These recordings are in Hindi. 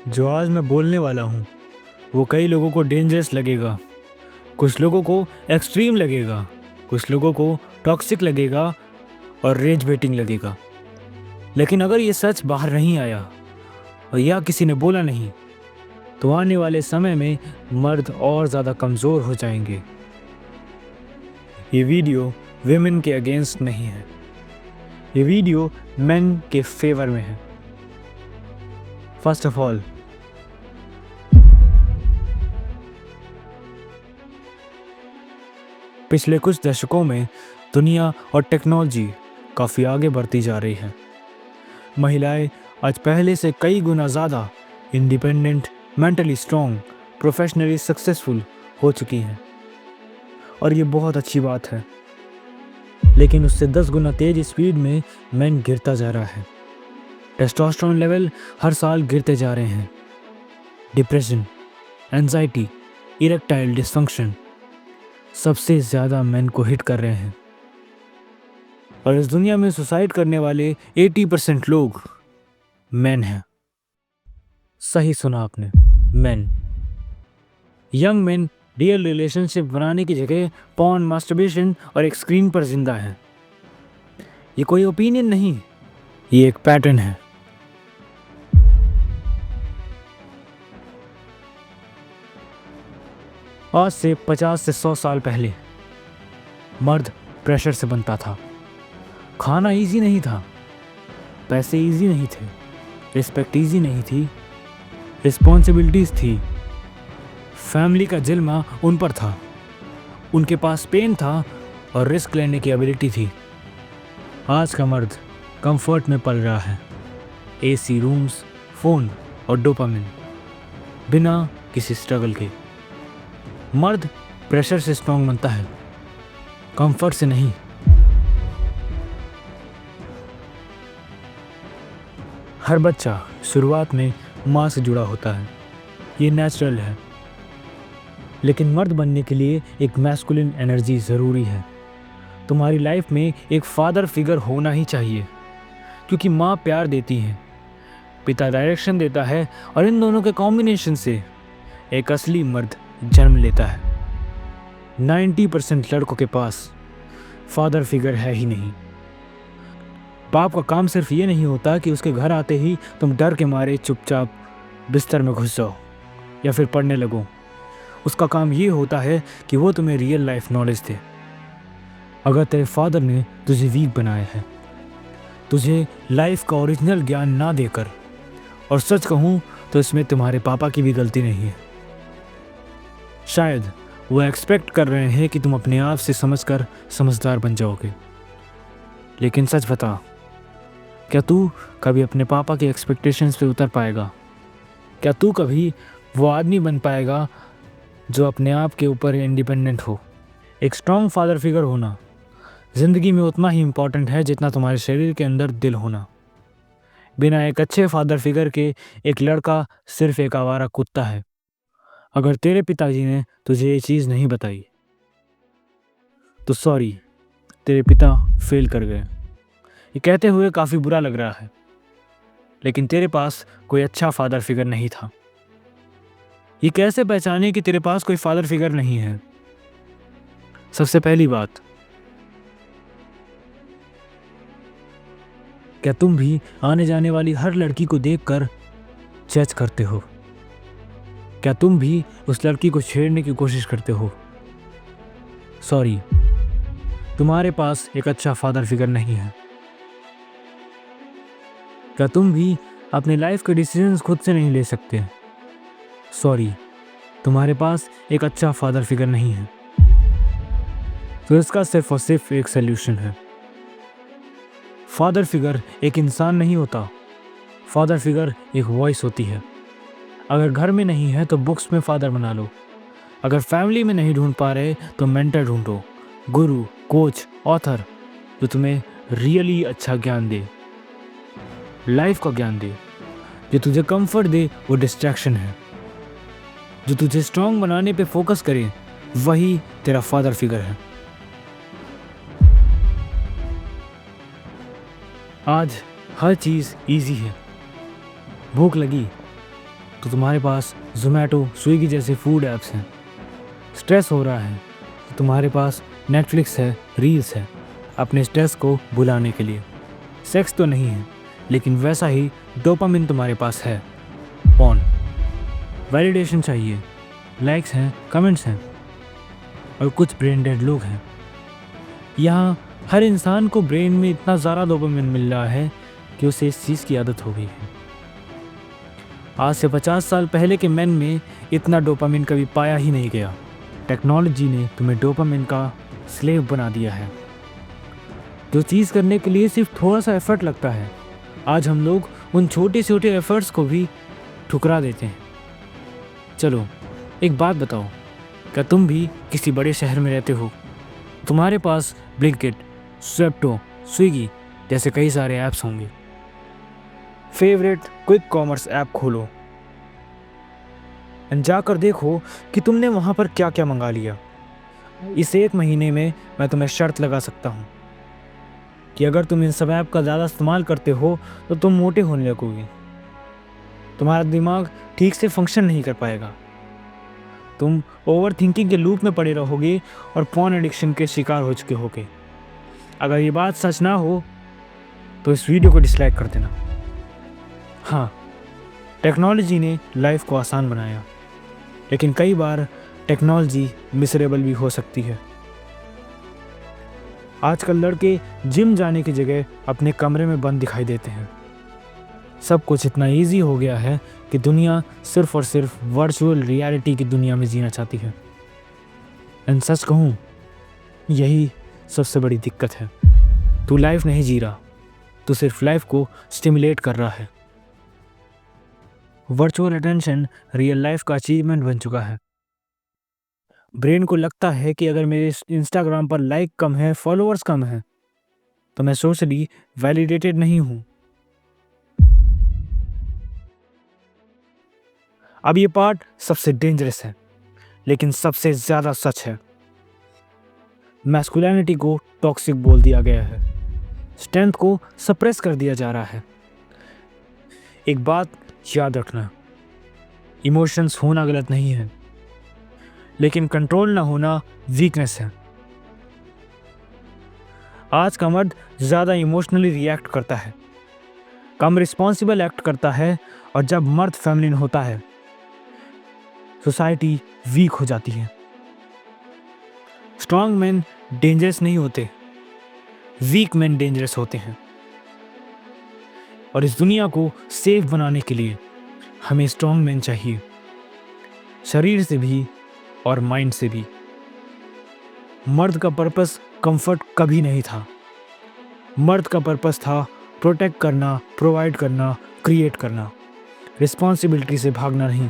जो आज मैं बोलने वाला हूँ वो कई लोगों को डेंजरस लगेगा, कुछ लोगों को एक्सट्रीम लगेगा, कुछ लोगों को टॉक्सिक लगेगा और रेज बेटिंग लगेगा। लेकिन अगर ये सच बाहर नहीं आया और या किसी ने बोला नहीं तो आने वाले समय में मर्द और ज़्यादा कमज़ोर हो जाएंगे। ये वीडियो विमेन के अगेंस्ट नहीं है, ये वीडियो मेन के फेवर में है। फर्स्ट ऑफ ऑल, पिछले कुछ दशकों में दुनिया और टेक्नोलॉजी काफ़ी आगे बढ़ती जा रही है। महिलाएं आज पहले से कई गुना ज़्यादा independent, mentally strong, professionally successful हो चुकी हैं और ये बहुत अच्छी बात है। लेकिन उससे 10 गुना तेज स्पीड में मेन गिरता जा रहा है। टेस्टोस्टेरोन लेवल हर साल गिरते जा रहे हैं। डिप्रेशन, एंजाइटी, इरेक्टाइल डिसफंक्शन सबसे ज़्यादा मेन को हिट कर रहे हैं। और इस दुनिया में सुसाइड करने वाले 80% लोग मेन हैं। सही सुना आपने, main. Young main real relationship बनाने की जगह पॉर्न, मास्टरबेशन और एक स्क्रीन पर जिंदा है। ये कोई ओपिनियन नहीं, ये एक पैटर्न है। आज से 50 से 100 साल पहले मर्द प्रेशर से बनता था। खाना इजी नहीं था, पैसे इजी नहीं थे, रिस्पेक्ट इजी नहीं थी, रिस्पॉन्सिबिलिटीज थी, फैमिली का जिम्मा उन पर था, उनके पास पेन था और रिस्क लेने की एबिलिटी थी। आज का मर्द कंफर्ट में पल रहा है, एसी रूम्स, फोन और डोपामिन, बिना किसी स्ट्रगल के। मर्द प्रेशर से स्ट्रांग बनता है, कंफर्ट से नहीं। हर बच्चा शुरुआत में माँ से जुड़ा होता है, ये नेचुरल है। लेकिन मर्द बनने के लिए एक मैस्कुलिन एनर्जी ज़रूरी है। तुम्हारी लाइफ में एक फादर फिगर होना ही चाहिए, क्योंकि माँ प्यार देती है, पिता डायरेक्शन देता है और इन दोनों के कॉम्बिनेशन से एक असली मर्द जन्म लेता है। 90% लड़कों के पास फादर फिगर है ही नहीं। बाप का काम सिर्फ ये नहीं होता कि उसके घर आते ही तुम डर के मारे चुपचाप बिस्तर में घुस जाओ या फिर पढ़ने लगो। उसका काम ये होता है कि वो तुम्हें रियल लाइफ नॉलेज दे। अगर तेरे फादर ने तुझे वीक बनाया है, तुझे लाइफ का ओरिजिनल ज्ञान ना देकर, और सच कहूँ तो इसमें तुम्हारे पापा की भी गलती नहीं है। शायद वो एक्सपेक्ट कर रहे हैं कि तुम अपने आप से समझकर समझदार बन जाओगे। लेकिन सच बता, क्या तू कभी अपने पापा के एक्सपेक्टेशंस पे उतर पाएगा? क्या तू कभी वो आदमी बन पाएगा जो अपने आप के ऊपर इंडिपेंडेंट हो? एक स्ट्रॉन्ग फादर फिगर होना ज़िंदगी में उतना ही इम्पॉर्टेंट है जितना तुम्हारे शरीर के अंदर दिल होना। बिना एक अच्छे फादर फिगर के एक लड़का सिर्फ एक आवारा कुत्ता है। अगर तेरे पिताजी ने तुझे ये चीज़ नहीं बताई तो सॉरी, तेरे पिता फेल कर गए। ये कहते हुए काफ़ी बुरा लग रहा है, लेकिन तेरे पास कोई अच्छा फादर फिगर नहीं था। ये कैसे पहचाने कि तेरे पास कोई फादर फिगर नहीं है? सबसे पहली बात, क्या तुम भी आने जाने वाली हर लड़की को देखकर जज करते हो? क्या तुम भी उस लड़की को छेड़ने की कोशिश करते हो? सॉरी, तुम्हारे पास एक अच्छा फादर फिगर नहीं है। क्या तुम भी अपने लाइफ के डिसीजंस खुद से नहीं ले सकते? सॉरी, तुम्हारे पास एक अच्छा फादर फिगर नहीं है। तो इसका सिर्फ और सिर्फ एक सल्यूशन है। फादर फिगर एक इंसान नहीं होता, फादर फिगर एक वॉइस होती है। अगर घर में नहीं है तो बुक्स में फादर बना लो। अगर फैमिली में नहीं ढूंढ पा रहे तो मेंटर ढूंढो, गुरु, कोच, ऑथर, जो तुम्हें रियली अच्छा ज्ञान दे, लाइफ का ज्ञान दे। जो तुझे कंफर्ट दे वो डिस्ट्रैक्शन है। जो तुझे स्ट्रांग बनाने पे फोकस करे वही तेरा फादर फिगर है। आज हर चीज़ इजी है। भूख लगी तो तुम्हारे पास ज़ोमैटो, स्विगी जैसे फूड ऐप्स हैं। स्ट्रेस हो रहा है तो तुम्हारे पास नेटफ्लिक्स है, रील्स है अपने स्ट्रेस को भुलाने के लिए। सेक्स तो नहीं है, लेकिन वैसा ही डोपामिन तुम्हारे पास है। पॉर्न, वैलिडेशन चाहिए, लाइक्स हैं, कमेंट्स हैं, और कुछ ब्रेन डेड लोग हैं। यहाँ हर इंसान को ब्रेन में इतना ज़्यादा डोपामिन मिल रहा है कि उसे इस चीज़ की आदत हो गई है। आज से 50 साल पहले के मैन में इतना डोपामिन कभी पाया ही नहीं गया। टेक्नोलॉजी ने तुम्हें डोपामिन का स्लेव बना दिया है। जो चीज़ करने के लिए सिर्फ थोड़ा सा एफर्ट लगता है, आज हम लोग उन छोटे छोटे एफर्ट्स को भी ठुकरा देते हैं। चलो एक बात बताओ, क्या तुम भी किसी बड़े शहर में रहते हो? तुम्हारे पास ब्लिंकिट, ज़ेप्टो, स्विगी जैसे कई सारे ऐप्स होंगे। फेवरेट क्विक कॉमर्स ऐप खोलो और जाकर देखो कि तुमने वहाँ पर क्या क्या मंगा लिया। इस 1 महीने में मैं तुम्हें शर्त लगा सकता हूँ कि अगर तुम इन सब ऐप का ज़्यादा इस्तेमाल करते हो तो तुम मोटे होने लगोगे। तुम्हारा दिमाग ठीक से फंक्शन नहीं कर पाएगा। तुम ओवर थिंकिंग के लूप में पड़े रहोगे और पॉर्न एडिक्शन के शिकार हो चुके होगे। अगर ये बात सच ना हो तो इस वीडियो को डिसलाइक कर देना। हाँ, टेक्नोलॉजी ने लाइफ को आसान बनाया, लेकिन कई बार टेक्नोलॉजी मिसरेबल भी हो सकती है। आजकल लड़के जिम जाने की जगह अपने कमरे में बंद दिखाई देते हैं। सब कुछ इतना इजी हो गया है कि दुनिया सिर्फ और सिर्फ वर्चुअल रियलिटी की दुनिया में जीना चाहती है। एंड सच कहूँ, यही सबसे बड़ी दिक्कत है। तू लाइफ नहीं जी रहा, तू सिर्फ लाइफ को स्टिमुलेट कर रहा है। वर्चुअल अटेंशन रियल लाइफ का अचीवमेंट बन चुका है। ब्रेन को लगता है कि अगर मेरे इंस्टाग्राम पर लाइक कम है, फॉलोअर्स कम है, तो मैं सोशली वैलिडेटेड नहीं हूँ। अब ये पार्ट सबसे डेंजरस है, लेकिन सबसे ज़्यादा सच है। मैस्कुलिनिटी को टॉक्सिक बोल दिया गया है। स्ट्रेंथ को सप्रेस कर दिया जा रहा है। एक बात याद रखना, इमोशंस होना गलत नहीं है, लेकिन कंट्रोल ना होना वीकनेस है। आज का मर्द ज़्यादा इमोशनली रिएक्ट करता है, कम रिस्पॉन्सिबल एक्ट करता है, और जब मर्द फेमिनिन होता है सोसाइटी वीक हो जाती है। स्ट्रॉन्ग मैन डेंजरस नहीं होते, वीक मैन डेंजरस होते हैं। और इस दुनिया को सेफ बनाने के लिए हमें स्ट्रॉन्ग मैन चाहिए, शरीर से भी और माइंड से भी। मर्द का पर्पस कंफर्ट कभी नहीं था। मर्द का पर्पस था प्रोटेक्ट करना, प्रोवाइड करना, क्रिएट करना, रिस्पॉन्सिबिलिटी से भागना नहीं।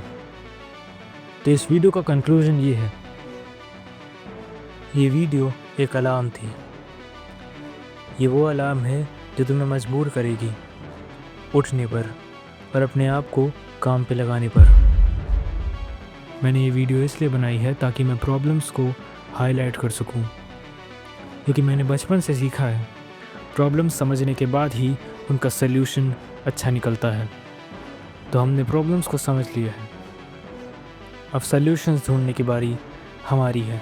तो इस वीडियो का कंक्लूजन ये है, ये वीडियो एक अलार्म थी। ये वो अलार्म है जो तुम्हें मजबूर करेगी उठने पर और अपने आप को काम पे लगाने पर। मैंने ये वीडियो इसलिए बनाई है ताकि मैं प्रॉब्लम्स को हाईलाइट कर सकूं, क्योंकि मैंने बचपन से सीखा है प्रॉब्लम्स समझने के बाद ही उनका सल्यूशन अच्छा निकलता है। तो हमने प्रॉब्लम्स को समझ लिया है, अब सल्यूशंस ढूंढने की बारी हमारी है।